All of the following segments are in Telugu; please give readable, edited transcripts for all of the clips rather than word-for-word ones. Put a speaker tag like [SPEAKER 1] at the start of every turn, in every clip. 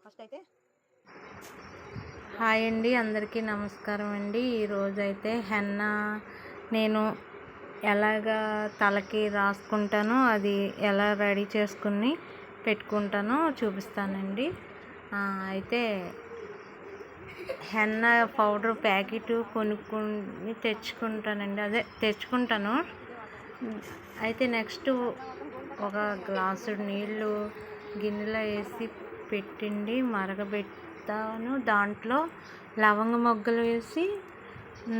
[SPEAKER 1] ఫస్ట్ అయితే
[SPEAKER 2] హాయ్ అండి, అందరికీ నమస్కారం అండి. ఈరోజైతే హెన్నా నేను ఎలాగా తలకి రాసుకుంటానో అది ఎలా రెడీ చేసుకుని పెట్టుకుంటానో చూపిస్తానండి. అయితే హెన్నా పౌడర్ ప్యాకెట్ కొనుక్కొని తెచ్చుకుంటాను. అయితే నెక్స్ట్ ఒక గ్లాసు నీళ్ళు గిన్నెలో వేసి పెట్టిండి మరగబెడతాను. దాంట్లో లవంగ మొగ్గలు వేసి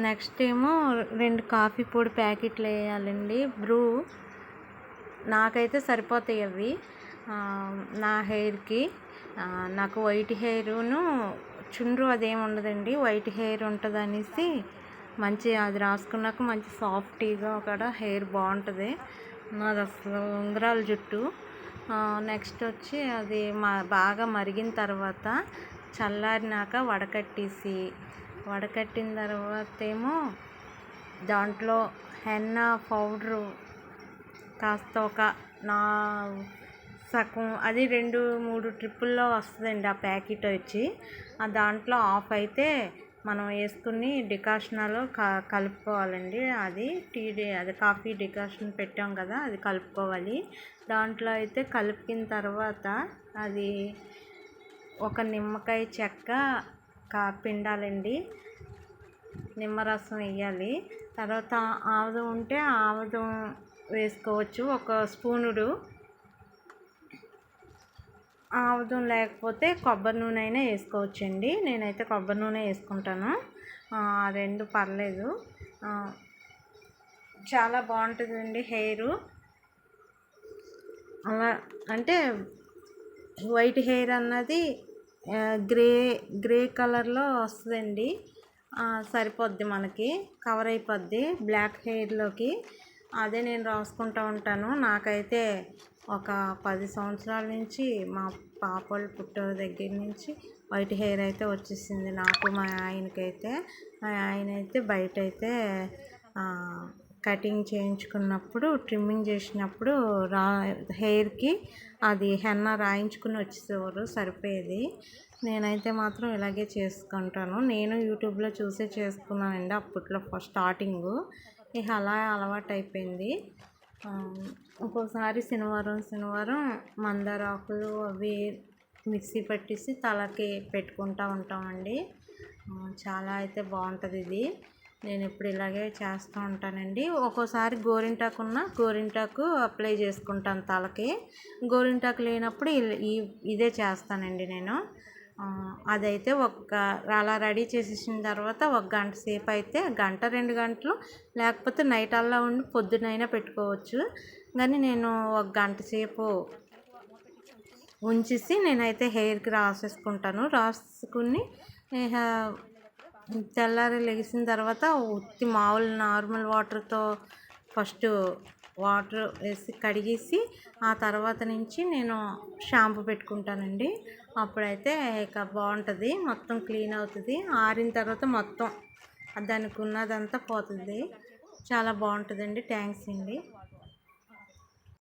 [SPEAKER 2] నెక్స్ట్ ఏమో 2 కాఫీ పొడి ప్యాకెట్లు వేయాలండి. బ్రూ నాకైతే సరిపోతాయి అవి నా హెయిర్కి. నాకు వైట్ హెయిర్ను చుండ్రు అదేమి ఉండదండి, వైట్ హెయిర్ ఉంటుంది అనేసి మంచి అది రాసుకున్నాక మంచి సాఫ్టీగా కూడా హెయిర్ బాగుంటుంది. నాది అసలు ఉంగరాల జుట్టు. నెక్స్ట్ వచ్చి అది బాగా మరిగిన తర్వాత చల్లారినాక వడకట్టిన తర్వాత ఏమో దాంట్లో హెన్నా పౌడరు కాస్త ఒక సగం అది 2-3 ట్రిప్పుల్లో వస్తుందండి ఆ ప్యాకెట్ వచ్చి. దాంట్లో ఆఫ్ అయితే మనం వేసుకుని డికాషన్లో కలుపుకోవాలండి. అది కాఫీ డికాషన్ పెట్టాం కదా, అది కలుపుకోవాలి. దాంట్లో అయితే కలిపిన తర్వాత అది ఒక నిమ్మకాయ చెక్క పిండాలండి, నిమ్మరసం వేయాలి. తర్వాత ఆముదం ఉంటే ఆముదం వేసుకోవచ్చు, ఒక స్పూనుడు. ఆముదం లేకపోతే కొబ్బరి నూనె అయినా వేసుకోవచ్చండి. నేనైతే కొబ్బరి నూనె వేసుకుంటాను. 2 పర్లేదు. చాలా బాగుంటుందండి హెయిరు. అలా అంటే వైట్ హెయిర్ అన్నది గ్రే కలర్లో వస్తుందండి. సరిపోద్ది, మనకి కవర్ అయిపోద్ది బ్లాక్ హెయిర్లోకి. అదే నేను రాసుకుంటూ ఉంటాను. నాకైతే ఒక 10 సంవత్సరాల నుంచి మా పాపలు పుట్టిన దగ్గర నుంచి వైట్ హెయిర్ అయితే వచ్చేసింది నాకు. మా ఆయనకైతే బయట అయితే కటింగ్ చేయించుకున్నప్పుడు, ట్రిమ్మింగ్ చేసినప్పుడు హెయిర్కి అది హెన్నా రాయించుకుని వచ్చేసేవారు, సరిపోయేది. నేనైతే మాత్రం ఇలాగే చేసుకుంటాను. నేను యూట్యూబ్లో చూసే చేసుకున్నానండి అప్పట్లో స్టార్టింగు. ఇక అలా అలవాటు అయిపోయింది. ఒక్కోసారి శనివారం మందార ఆకులు అవి మిక్సీ పట్టేసి తలకి పెట్టుకుంటూ ఉంటామండి. చాలా అయితే బాగుంటుంది ఇది. నేను ఇప్పుడు ఇలాగే చేస్తూ ఉంటానండి. ఒక్కోసారి గోరింటాకు అప్లై చేసుకుంటాను తలకి. గోరింటాకు లేనప్పుడు ఇదే చేస్తానండి నేను. అదైతే అలా రెడీ చేసేసిన తర్వాత 1 గంట సేపు అయితే, 1-2 గంటలు, లేకపోతే నైట్ అలా ఉండి పొద్దునైనా పెట్టుకోవచ్చు. కానీ నేను 1 గంట సేపు ఉంచేసి నేనైతే హెయిర్కి రాసుకుని తెల్లారి లెగిసిన తర్వాత మామూలు నార్మల్ వాటర్తో ఫస్ట్ వాటర్ వేసి కడిగేసి ఆ తర్వాత నుంచి నేను షాంపూ పెట్టుకుంటానండి. అప్పుడైతే ఇక బాగుంటుంది, మొత్తం క్లీన్ అవుతుంది. ఆరిన తర్వాత మొత్తం దానికి ఉన్నదంతా పోతుంది. చాలా బాగుంటుందండి. థ్యాంక్స్ అండి.